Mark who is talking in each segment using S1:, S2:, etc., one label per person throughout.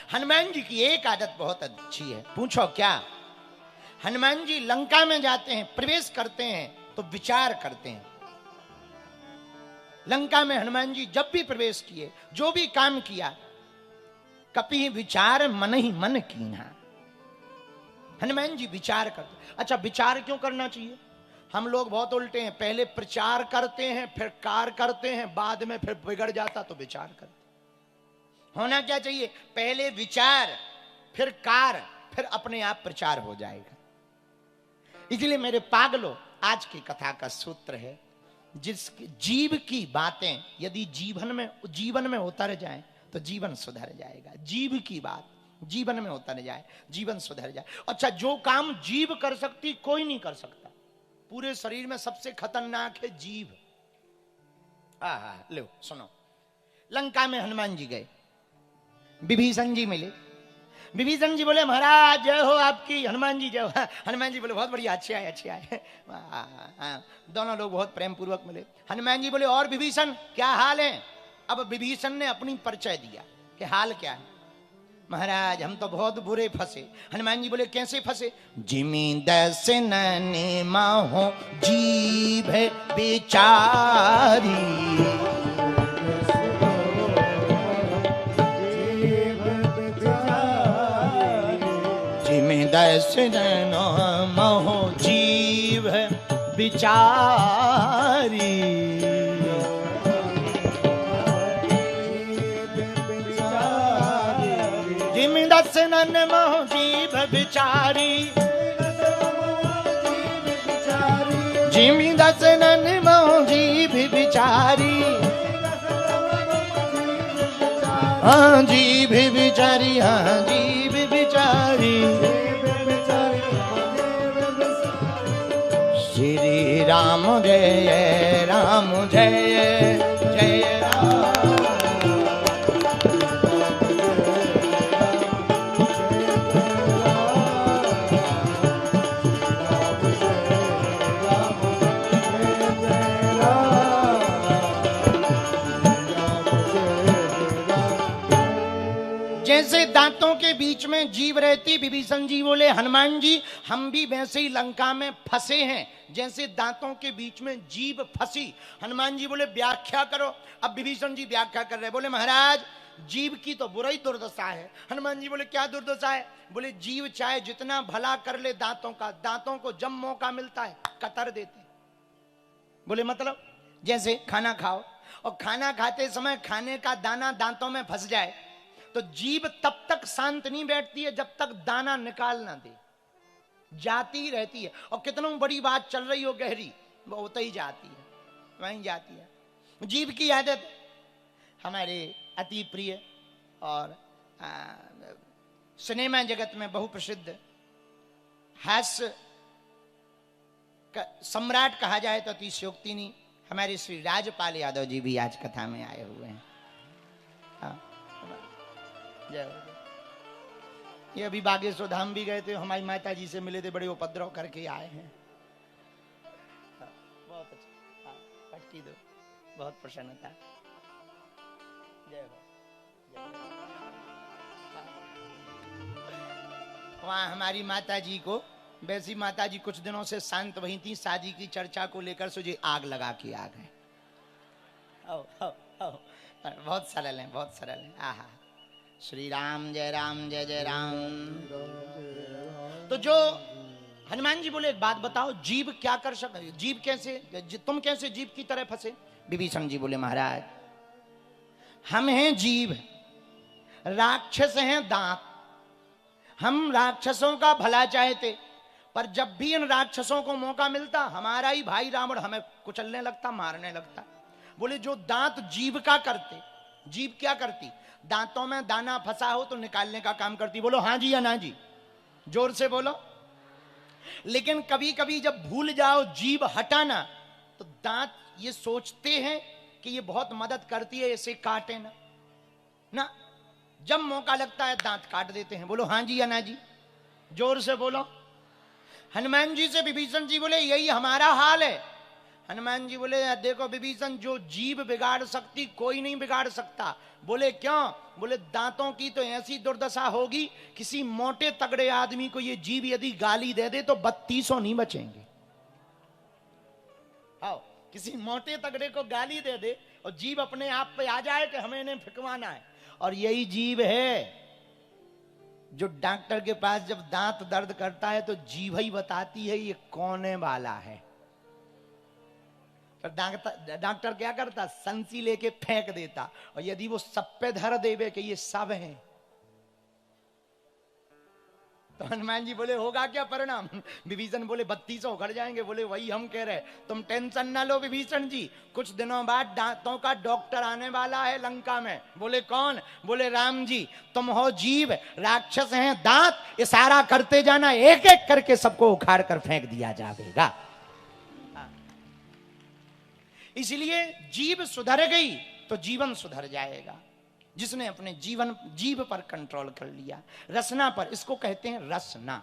S1: हनुमान जी की एक आदत बहुत अच्छी है। पूछो क्या? हनुमान जी लंका में जाते हैं, प्रवेश करते हैं तो विचार करते हैं। लंका में हनुमान जी जब भी प्रवेश किए, जो भी काम किया, कपि विचार मन ही मन कीन्हा। हनुमान जी विचार करते। अच्छा, विचार क्यों करना चाहिए? हम लोग बहुत उल्टे हैं, पहले प्रचार करते हैं, फिर कार करते हैं, बाद में फिर बिगड़ जाता तो विचार करते। होना क्या चाहिए? पहले विचार, फिर कार, फिर अपने आप प्रचार हो जाएगा। इसलिए मेरे पागलों, आज की कथा का सूत्र है, जिस जीव की बातें यदि जीवन में उतर जाए तो जीवन सुधर जाएगा। जीव की बात जीवन में उतर जाए, जीवन सुधर जाए। अच्छा, जो काम जीव कर सकती कोई नहीं कर सकता। पूरे शरीर में सबसे खतरनाक है जीव। लो सुनो, लंका में हनुमान जी गए, विभीषण जी मिले। विभीषण जी बोले महाराज जय हो आपकी। हनुमान जी जय हो। हनुमान जी बोले बहुत बढ़िया, अच्छे आए अच्छे आए। दोनों लोग बहुत प्रेम पूर्वक मिले। हनुमान जी बोले और विभीषण क्या हाल है? अब विभीषण ने अपनी परिचय दिया कि हाल क्या है। महाराज हम तो बहुत बुरे फंसे। हनुमान जी बोले कैसे फंसे? जिमी दस नैने माहो जीभ बेचारी, जिमी दस नैनो माहो जीभ बेचारी, दसनन मोह जीभ बिचारी, जिमी दसनन मोह जीभ बिचारी, हाँ जीभ बिचारी, हाँ जीभ बिचारी। श्री राम जय राम जय जय राम। जैसे दांतों के बीच में जीभ रहती, विभीषण जी बोले हनुमान जी हम भी वैसे ही लंका में फंसे हैं, जैसे दांतों के बीच में जीभ फंसी। हनुमान जी बोले व्याख्या करो। अब विभीषण जी व्याख्या कर रहे, बोले महाराज जीभ की तो बुरी दुर्दशा है। हनुमान जी बोले क्या दुर्दशा है? बोले जीभ चाहे जितना भला कर ले दांतों का, दांतों को जब मौका मिलता है कतर देते। बोले मतलब? जैसे खाना खाओ और खाना खाते समय खाने का दाना दांतों में फंस जाए तो जीभ तब तक शांत नहीं बैठती है जब तक दाना निकाल ना दे, जाती ही रहती है। और कितना बड़ी बात चल रही हो गहरी, वो होता ही जाती है, वहीं जाती है। जीभ की आदत हमारे अति प्रिय और सिनेमा जगत में बहुप्रसिद्ध हास्य सम्राट कहा जाए तो अतिशयोक्ति नहीं, हमारे श्री राजपाल यादव जी भी आज कथा में आए हुए हैं। ये अभी बागेश्वर धाम भी गए थे, हमारी माता जी से मिले थे, बड़े उपद्रव करके आए हैं। बहुत अच्छा, पटकी दो, बहुत प्रसन्नता। जय हो। वहां हमारी माता जी को, वैसी माता जी कुछ दिनों से शांत वही थी, शादी की चर्चा को लेकर सोचे आग लगा के आ गए। बहुत सरल है, बहुत सरल है। आहा, श्री राम जय जय राम। तो जो हनुमान जी बोले एक बात बताओ, जीभ क्या कर सकते? जीभ कैसे, तुम कैसे जीभ की तरह फंसे? विभीषण जी बोले महाराज हम हैं जीभ, राक्षस हैं दांत। हम राक्षसों का भला चाहते, पर जब भी इन राक्षसों को मौका मिलता हमारा ही भाई रावण हमें कुचलने लगता, मारने लगता। बोले जो दांत जीभ का करते, जीभ क्या करती? दांतों में दाना फंसा हो तो निकालने का काम करती। बोलो हाँ जी या ना जी, जोर से बोलो। लेकिन कभी कभी जब भूल जाओ जीभ हटाना तो दांत ये सोचते हैं कि ये बहुत मदद करती है, इसे काटे ना ना। जब मौका लगता है दांत काट देते हैं। बोलो हाँ जी या ना जी, जोर से बोलो। हनुमान जी से विभीषण जी बोले यही हमारा हाल है, हनुमान जी बोले देखो विभीषण, जो जीभ बिगाड़ सकती कोई नहीं बिगाड़ सकता। बोले क्यों? बोले दांतों की तो ऐसी दुर्दशा होगी, किसी मोटे तगड़े आदमी को ये जीभ यदि गाली दे दे तो 3200 नहीं बचेंगे। आओ, किसी मोटे तगड़े को गाली दे दे और जीभ अपने आप पे आ जाए कि हमें इन्हें फिकवाना है। और यही जीभ है जो डॉक्टर के पास जब दांत दर्द करता है तो जीभ ही बताती है ये कोने वाला है। पर डॉक्टर क्या करता? संसी लेके फेंक देता, और यदि वो सब पे धर देवे कि ये सब है, तो हनुमान जी बोले होगा क्या परिणाम? विभीषण बोले 3200 उखड़ जाएंगे। बोले वही हम कह रहे, तुम टेंशन ना लो विभीषण जी, कुछ दिनों बाद दांतों का डॉक्टर आने वाला है लंका में। बोले कौन? बोले राम जी। तुम हो जीभ, राक्षस हैं दांत, इशारा करते जाना, एक एक करके सबको उखाड़ कर फेंक दिया जाएगा। इसलिए जीभ सुधर गई तो जीवन सुधर जाएगा। जिसने अपने जीभ पर कंट्रोल कर लिया, रसना पर, इसको कहते हैं रसना।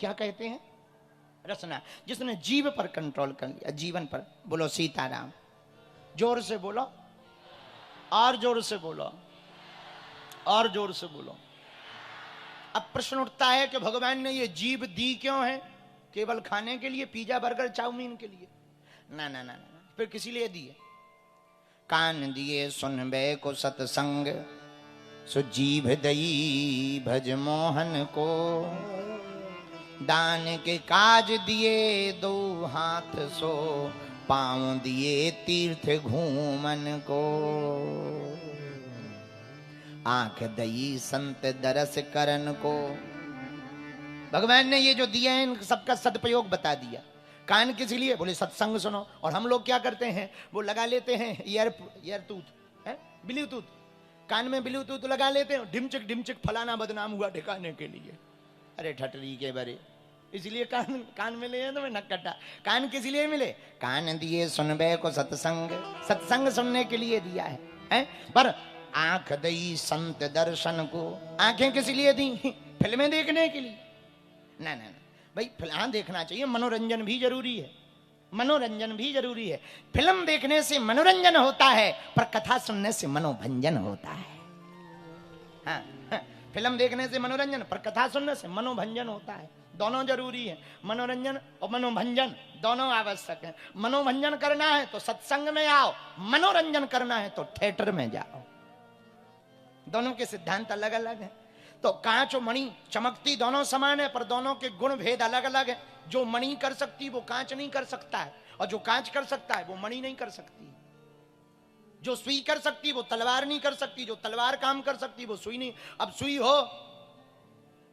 S1: क्या कहते हैं? रसना। जिसने जीभ पर कंट्रोल कर लिया, जीवन पर। बोलो सीताराम। जोर से बोलो, और जोर से बोलो, और जोर से बोलो। अब प्रश्न उठता है कि भगवान ने ये जीभ दी क्यों है? केवल खाने के लिए? पिज्जा बर्गर चाउमीन के लिए? ना ना ना ना, फिर किसी लिए दिए? कान दिए सुनबे को सतसंग, सो जीभ दई भज मोहन को। दान के काज दिए दो हाथ, सो पांव दिए तीर्थ घूमन को। आंख दई संत दरस करन को। भगवान ने ये जो दिया है इन सबका सदुपयोग बता दिया। कान किस लिए? बोले सत्संग सुनो। और हम लोग क्या करते हैं? वो लगा लेते हैं ईयरटूथ है, ब्लूटूथ, कान में ब्लूटूथ लगा लेते हैं, ढिमचिक ढिमचिक फलाना बदनाम हुआ ठिकाने के लिए। अरे ठटरी के बरे, इसलिए कान मिले हैं तुम्हें नक्कटा। कान किस लिए मिले? कान दिए सुनबे को सत्संग, सत्संग सुनने के लिए दिया है? पर आंख दई संत दर्शन को। आंखें किस लिए दी? फिल्में देखने के लिए? ना ना ना भाई, फिल्म देखना चाहिए, मनोरंजन भी जरूरी है, मनोरंजन भी जरूरी है। फिल्म देखने से मनोरंजन होता है, पर कथा सुनने से मनोभंजन होता है। हाँ, फिल्म देखने से मनोरंजन, पर कथा सुनने से मनोभंजन होता है। दोनों जरूरी है, मनोरंजन और मनोभंजन दोनों आवश्यक है। मनोभंजन करना है तो सत्संग में आओ, मनोरंजन करना है तो थिएटर में जाओ। दोनों के सिद्धांत अलग अलग हैं। तो कांच और मणि चमकती दोनों समान है, पर दोनों के गुण भेद अलग अलग है। जो मणि कर सकती वो कांच नहीं कर सकता है, और जो कांच कर सकता है वो मणि नहीं कर सकती। जो सुई कर सकती वो तलवार नहीं कर सकती, जो तलवार काम कर सकती वो सुई नहीं। अब सुई हो,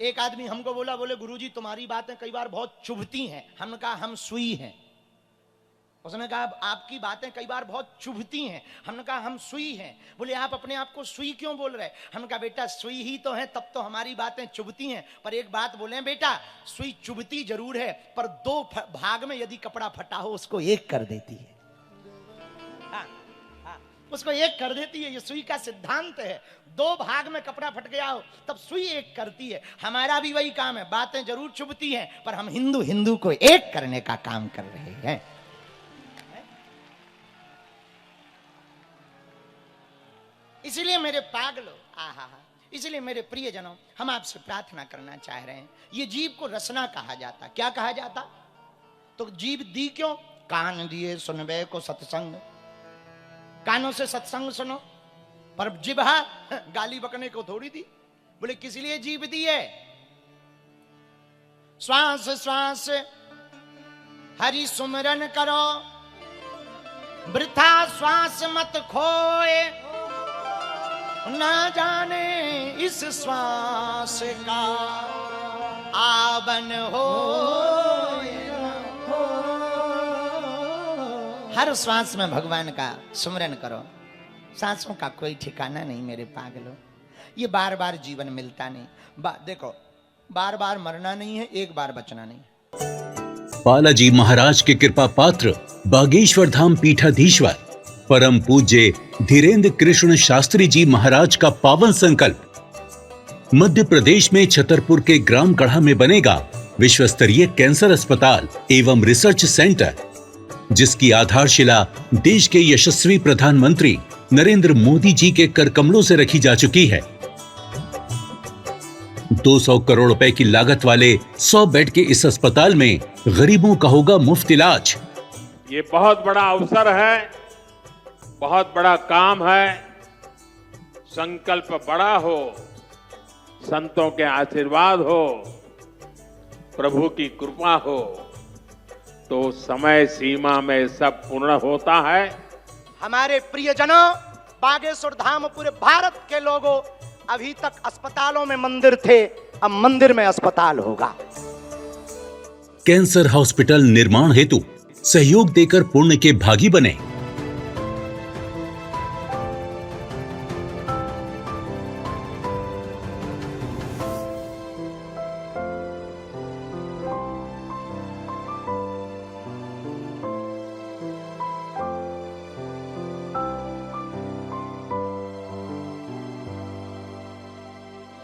S1: एक आदमी हमको बोला, बोले गुरुजी तुम्हारी बातें कई बार बहुत चुभती हैं। हमने कहा हम सुई हैं। उसने कहा आपकी बातें कई बार बहुत चुभती हैं। हमने कहा हम सुई हैं। बोले आप अपने आप को सुई क्यों बोल रहे? हमने कहा बेटा सुई ही तो है, तब तो हमारी बातें चुभती हैं। पर एक बात बोले बेटा, सुई चुभती जरूर है, पर दो भाग में यदि कपड़ा फटा हो उसको एक कर देती है। हाँ, हाँ, उसको एक कर देती है। ये सुई का सिद्धांत है। दो भाग में कपड़ा फट गया हो तब सुई एक करती है। हमारा भी वही काम है। बातें जरूर चुभती हैं, पर हम हिंदू को एक करने का काम कर रहे हैं। इसलिए मेरे पागलों, इसलिए मेरे प्रियजनों, हम आपसे प्रार्थना करना चाह रहे हैं। ये जीव को रसना कहा जाता। क्या कहा जाता? तो जीव दी क्यों? कान दिए सुनबे को सत्संग, कानों से सत्संग सुनो। पर जिभा गाली बकने को थोड़ी दी। बोले किस लिए जीव दी है? श्वास श्वास हरि सुमरन करो, वृथा श्वास मत खोए, ना जाने इस श्वास का आवन हो। हर श्वास में भगवान का सुमरन करो। सांसों का कोई ठिकाना नहीं मेरे पागलों। ये बार बार जीवन मिलता नहीं। देखो, बार बार मरना नहीं है, एक बार बचना नहीं।
S2: बालाजी महाराज के कृपा पात्र बागेश्वर धाम पीठाधीश्वर परम पूज्य धीरेन्द्र कृष्ण शास्त्री जी महाराज का पावन संकल्प। मध्य प्रदेश में छतरपुर के ग्राम गढ़ा में बनेगा विश्व स्तरीय कैंसर अस्पताल एवं रिसर्च सेंटर। जिसकी आधारशिला देश के यशस्वी प्रधानमंत्री नरेंद्र मोदी जी के कर कमलों से रखी जा चुकी है। 200 करोड़ रुपए की लागत वाले 100 बेड के इस अस्पताल में गरीबों का होगा मुफ्त इलाज।
S3: ये बहुत बड़ा अवसर है, बहुत बड़ा काम है। संकल्प बड़ा हो, संतों के आशीर्वाद हो, प्रभु की कृपा हो, तो समय सीमा में सब पूर्ण होता है।
S1: हमारे प्रियजनों, बागेश्वर धाम पूरे भारत के लोगों, अभी तक अस्पतालों में मंदिर थे, अब मंदिर में अस्पताल होगा।
S2: कैंसर हॉस्पिटल निर्माण हेतु सहयोग देकर पुण्य के भागी बने।